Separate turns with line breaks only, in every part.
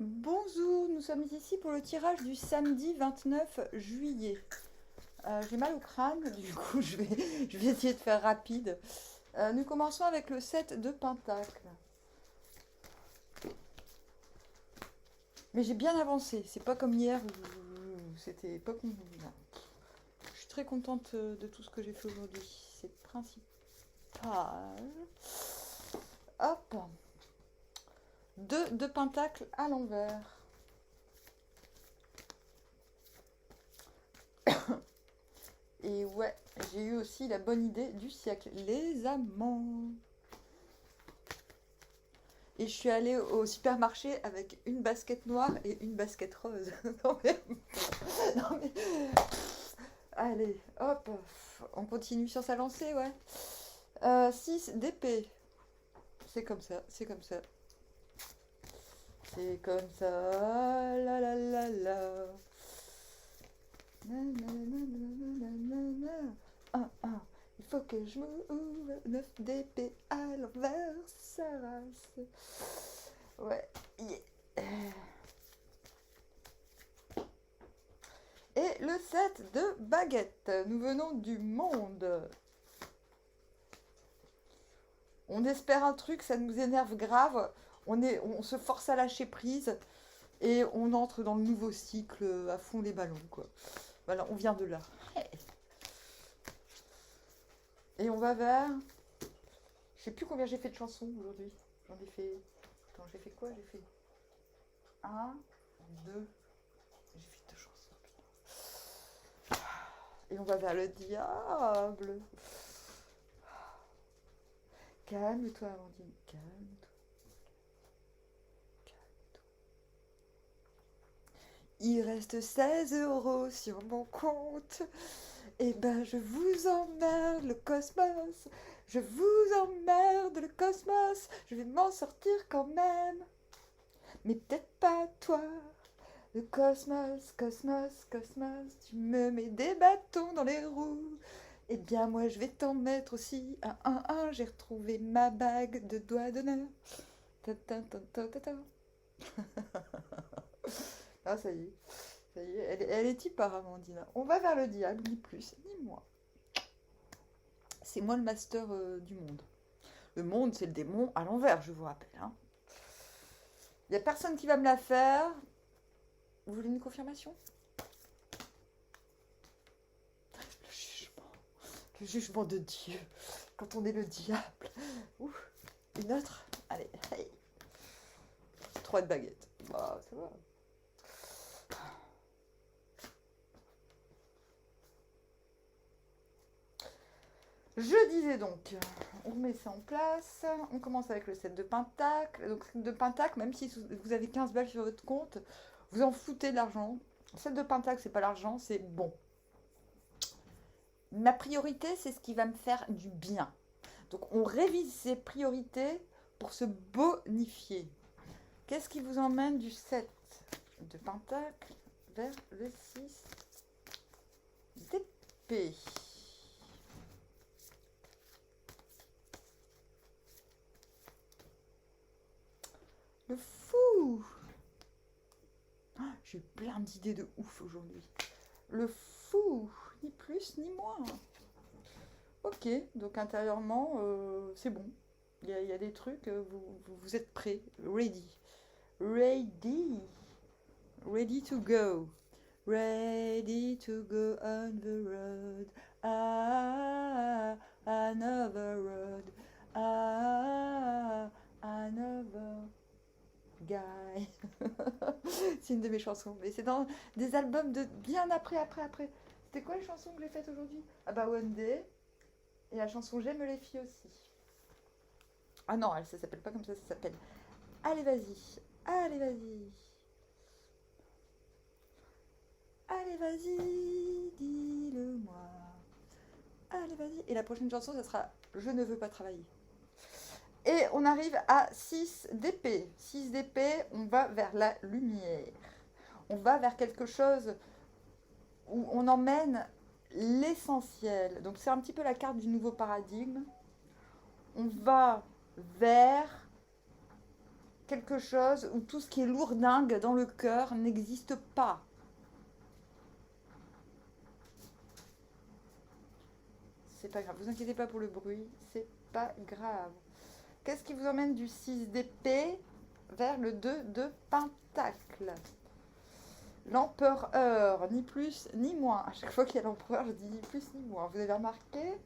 Bonjour, nous sommes ici pour le tirage du samedi 29 juillet. J'ai mal au crâne, du coup je vais essayer de faire rapide. Nous commençons avec le 7 de Pentacle. Mais j'ai bien avancé, c'est pas comme hier où c'était pas con. Je suis très contente de tout ce que j'ai fait aujourd'hui, c'est le principal. Hop, 2 de Pentacle à l'envers. Et ouais, j'ai eu aussi la bonne idée du siècle, les amants. Et je suis allée au supermarché avec une basket noire et une basket rose. Non mais, non mais, allez, hop, on continue sur sa lancée, ouais. 6 d'épée. C'est comme ça, c'est comme ça. C'est comme ça, la la la la. Il faut que je m'ouvre 9 d'épée à l'envers, ça race. Ouais, yeah. Et le 7 de baguette. Nous venons du monde. On espère un truc, ça nous énerve grave. On se force à lâcher prise et on entre dans le nouveau cycle à fond les ballons, quoi. Voilà, on vient de là. Et on va vers. Je sais plus combien j'ai fait de chansons aujourd'hui. J'en ai fait. Attends, j'ai fait quoi? J'ai fait un, deux. J'ai fait deux chansons, putain. Et on va vers le diable. Calme-toi, Amandine. Calme-toi. Calme-toi. Il reste 16 € sur mon compte. Eh ben, je vous emmerde le cosmos. Je vous emmerde le cosmos. Je vais m'en sortir quand même. Mais peut-être pas toi. Le cosmos, cosmos, cosmos. Tu me mets des bâtons dans les roues. Eh bien, moi, je vais t'en mettre aussi un. J'ai retrouvé ma bague de doigt d'honneur. Ta ta ta ta ta ta. Ah, ça y est. Ça y est, elle est type par Amandine. On va vers le diable, ni plus, ni moins. C'est moi le master du monde. Le monde, c'est le démon à l'envers, je vous rappelle. Hein. Il n'y a personne qui va me la faire. Vous voulez une confirmation? Le jugement. Le jugement de Dieu. Quand on est le diable. Ouh. Une autre? Allez, hey. 3 de baguette. Bah, ça va. Je disais donc, on remet ça en place, on commence avec le 7 de Pentacle. Donc 7 de Pentacle, même si vous avez 15 balles sur votre compte, vous en foutez de l'argent. 7 de Pentacle, c'est pas l'argent, c'est bon. Ma priorité, c'est ce qui va me faire du bien. Donc on révise ses priorités pour se bonifier. Qu'est-ce qui vous emmène du 7 de Pentacle vers le 6 d'épée? Le fou. J'ai plein d'idées de ouf aujourd'hui. Le fou, ni plus ni moins. Ok, donc intérieurement, c'est bon. Il y a des trucs, vous êtes prêts, ready. Ready. Ready to go. Ready to go on the road. Ah, another road. Ah, another guy. C'est une de mes chansons. Mais c'est dans des albums de bien après. C'était quoi les chansons que j'ai faites aujourd'hui? Ah bah One Day. Et la chanson J'aime les filles aussi. Ah non, ça s'appelle pas comme ça s'appelle Allez vas-y. Allez vas-y. Allez vas-y, dis-le-moi. Allez vas-y. Et la prochaine chanson, ça sera Je ne veux pas travailler. Et on arrive à 6 d'épée. 6 d'épée, on va vers la lumière. On va vers quelque chose où on emmène l'essentiel. Donc c'est un petit peu la carte du nouveau paradigme. On va vers quelque chose où tout ce qui est lourdingue dans le cœur n'existe pas. C'est pas grave, vous inquiétez pas pour le bruit, c'est pas grave. Qu'est-ce qui vous emmène du 6 d'épée vers le 2 de pentacle? L'empereur, ni plus ni moins. À chaque fois qu'il y a l'empereur, je dis ni plus ni moins. Vous avez remarqué?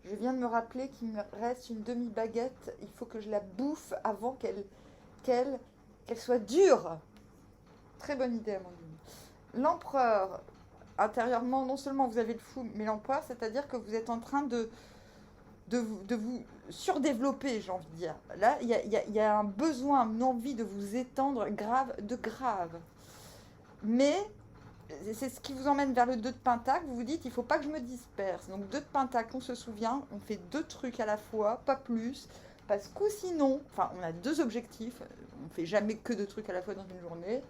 Je viens de me rappeler qu'il me reste une demi-baguette. Il faut que je la bouffe avant qu'elle soit dure. Très bonne idée, Amandine. L'empereur, intérieurement, non seulement vous avez le fou, mais l'empereur, c'est-à-dire que vous êtes en train de vous surdévelopper, j'ai envie de dire. Là, il y a un besoin, une envie de vous étendre grave. Mais c'est ce qui vous emmène vers le 2 de pentacle. Vous vous dites, il ne faut pas que je me disperse. Donc 2 de pentacle, on se souvient, on fait 2 trucs à la fois, pas plus. Parce que sinon, enfin, on a 2 objectifs. On ne fait jamais que 2 trucs à la fois dans une journée.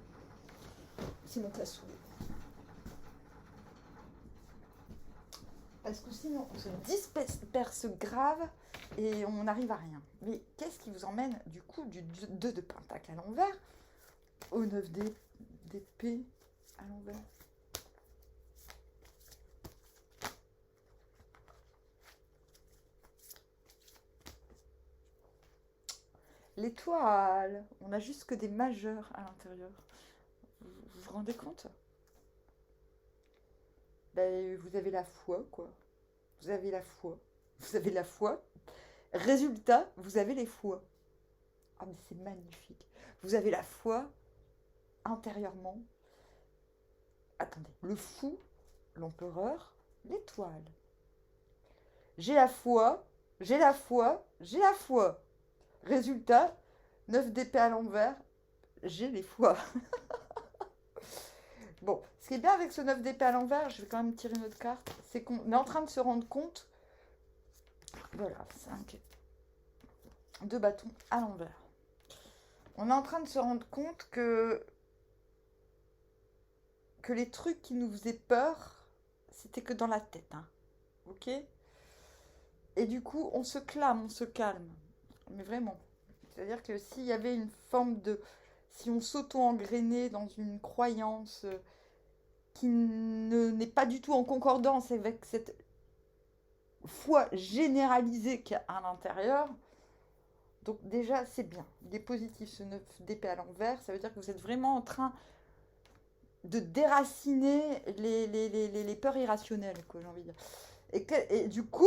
Sinon, ça saoule. Parce que sinon, on se disperse grave et on n'arrive à rien. Mais qu'est-ce qui vous emmène du coup du 2 de pentacle à l'envers au 9 d'épée à l'envers? L'étoile. On a juste que des majeurs à l'intérieur. Vous vous rendez compte? Ben, vous avez la foi, quoi. Vous avez la foi. Vous avez la foi. Résultat, vous avez les foi. Ah, mais c'est magnifique. Vous avez la foi intérieurement. Attendez, le fou, l'empereur, l'étoile. J'ai la foi, j'ai la foi, j'ai la foi. Résultat, 9 d'épée à l'envers, j'ai les foi. Bon, ce qui est bien avec ce 9 d'épée à l'envers, je vais quand même tirer une autre carte, c'est qu'on est en train de se rendre compte. Voilà, 5 de bâtons à l'envers. On est en train de se rendre compte que les trucs qui nous faisaient peur, c'était que dans la tête. Hein. Ok? Et du coup, on se clame, on se calme. Mais vraiment. C'est-à-dire que s'il y avait une forme de... Si on s'auto-engrainait dans une croyance qui n'est pas du tout en concordance avec cette foi généralisée qu'il y a à l'intérieur, donc déjà, c'est bien. Il est positif ce 9 d'épée à l'envers. Ça veut dire que vous êtes vraiment en train de déraciner les peurs irrationnelles, quoi, j'ai envie de dire. Et du coup,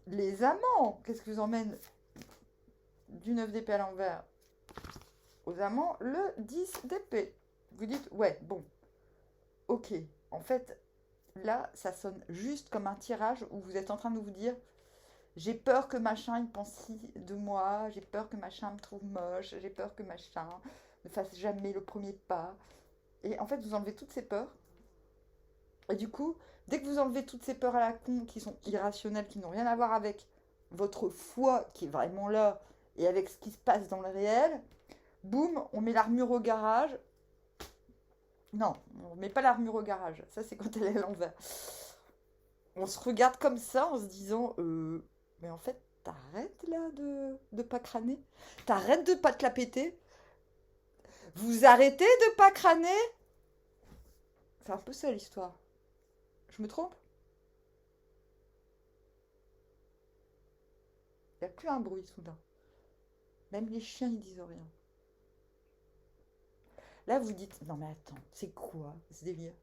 les amants, qu'est-ce qui vous emmène du 9 d'épée à l'envers aux amants? Le 10 d'épée. Vous dites, ouais, bon, ok. En fait, là, ça sonne juste comme un tirage où vous êtes en train de vous dire, j'ai peur que machin il pense si de moi, j'ai peur que machin me trouve moche, j'ai peur que machin ne fasse jamais le premier pas. Et en fait, vous enlevez toutes ces peurs. Et du coup, dès que vous enlevez toutes ces peurs à la con qui sont irrationnelles, qui n'ont rien à voir avec votre foi qui est vraiment là et avec ce qui se passe dans le réel, boum, on met l'armure au garage. Non, on ne met pas l'armure au garage. Ça, c'est quand elle est à l'envers. On se regarde comme ça en se disant mais en fait, t'arrêtes là de pas crâner. T'arrêtes de pas te la péter. Vous arrêtez de pas crâner. C'est un peu ça l'histoire. Je me trompe? Il n'y a plus un bruit soudain. Même les chiens, ils disent rien. Là, vous dites, non mais attends, c'est quoi ce délire?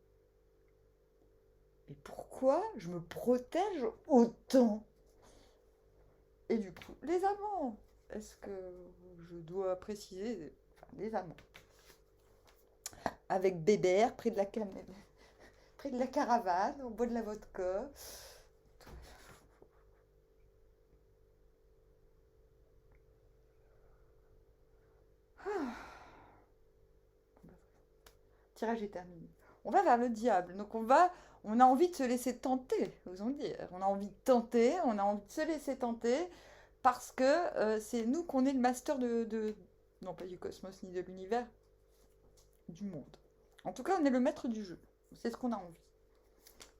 Mais pourquoi je me protège autant? Et du coup, les amants. Est-ce que je dois préciser, enfin, les amants. Avec Bébert, près de la caravane, au bois de la vodka. Ah. Tirage est terminé. On va vers le diable. Donc on a envie de se laisser tenter, osons dire. On a envie de tenter, on a envie de se laisser tenter, parce que c'est nous qu'on est le master non pas du cosmos ni de l'univers, du monde. En tout cas, on est le maître du jeu. C'est ce qu'on a envie.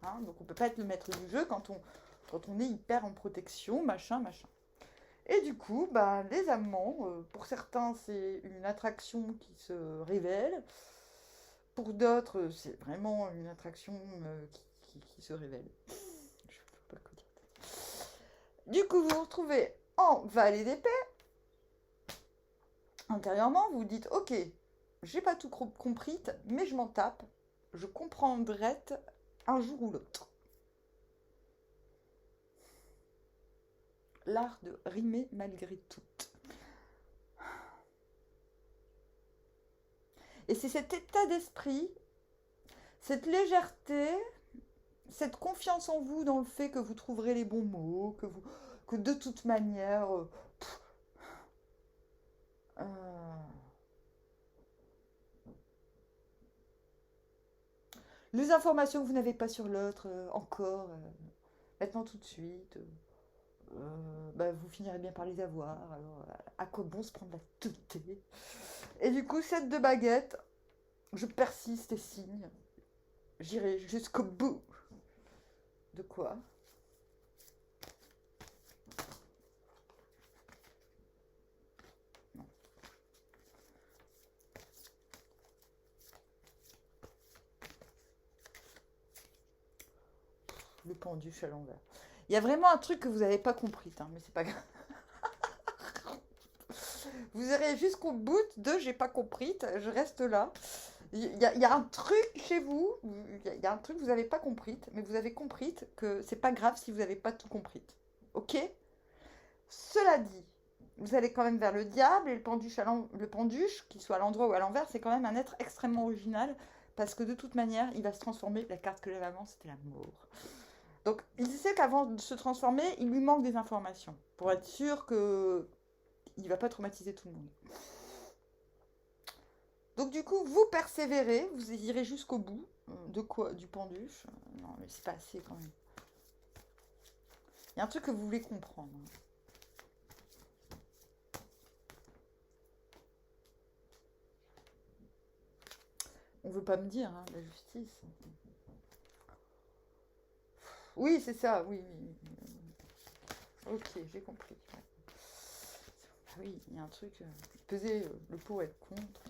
Hein, donc on ne peut pas être le maître du jeu quand on est hyper en protection, machin. Et du coup, bah, les amants, pour certains, c'est une attraction qui se révèle. Pour d'autres, c'est vraiment une attraction qui se révèle. Je ne peux pas quoi dire. Du coup, vous vous retrouvez en vallée d'épée. Intérieurement, vous vous dites, ok, j'ai pas tout compris, mais je m'en tape. Je comprendrai un jour ou l'autre. L'art de rimer malgré tout. Et c'est cet état d'esprit, cette légèreté, cette confiance en vous dans le fait que vous trouverez les bons mots, que de toute manière, les informations que vous n'avez pas sur l'autre encore, maintenant tout de suite, bah, vous finirez bien par les avoir. Alors, à quoi bon se prendre la teuté? Et du coup, 7 de baguette, je persiste et signe. J'irai jusqu'au bout. De quoi? Non. Le penduche à l'envers. Il y a vraiment un truc que vous n'avez pas compris, hein, mais c'est pas grave. Vous irez jusqu'au bout de j'ai pas compris, je reste là. Il y a un truc chez vous, il y a un truc que vous n'avez pas compris, mais vous avez compris que c'est pas grave si vous n'avez pas tout compris. Ok? Cela dit, vous allez quand même vers le diable et le penduche, qu'il soit à l'endroit ou à l'envers, c'est quand même un être extrêmement original parce que de toute manière, il va se transformer. La carte que j'avais avant, c'était la mort. Donc, il sait qu'avant de se transformer, il lui manque des informations pour être sûr que il va pas traumatiser tout le monde. Donc du coup, vous persévérez, vous irez jusqu'au bout. De quoi? Du penduche? Non, mais c'est pas assez quand même. Il y a un truc que vous voulez comprendre. On veut pas me dire, hein, la justice. Oui, c'est ça, oui. Ok, j'ai compris. Ah oui, il y a un truc. Peser le pour et le contre.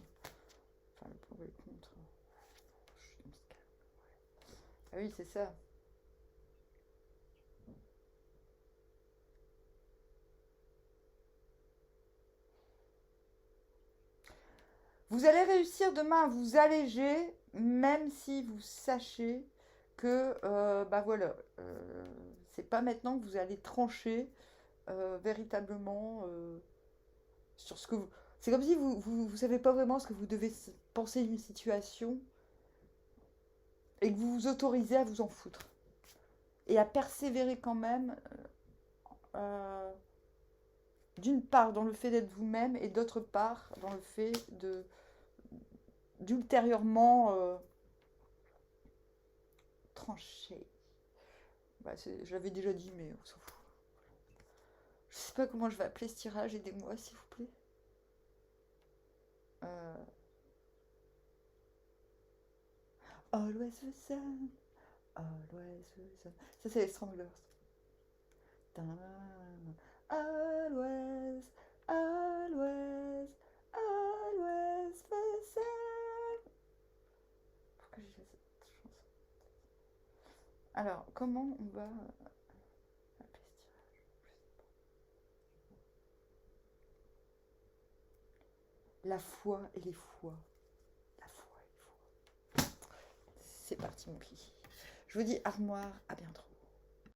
Enfin, le pour et le contre. Ah oui, c'est ça. Vous allez réussir demain à vous alléger, même si vous sachez que, bah voilà, c'est pas maintenant que vous allez trancher véritablement sur ce que vous. C'est comme si vous savez pas vraiment ce que vous devez penser d'une situation et que vous vous autorisez à vous en foutre et à persévérer quand même. euh, d'une part dans le fait d'être vous-même et d'autre part dans le fait de d'ultérieurement trancher. Bah, je l'avais déjà dit, mais on s'en fout. Je sais pas comment je vais appeler ce tirage, aidez-moi s'il vous plaît. Euh... Always the sun, always the sun. Ça, c'est les Stranglers. Always, always, always the sun. Pourquoi j'ai cette chanson? Alors, comment on va appeler ce tirage? La foi et les fois. La foi et les fois. C'est parti, mon petit. Je vous dis armoire, à bientôt.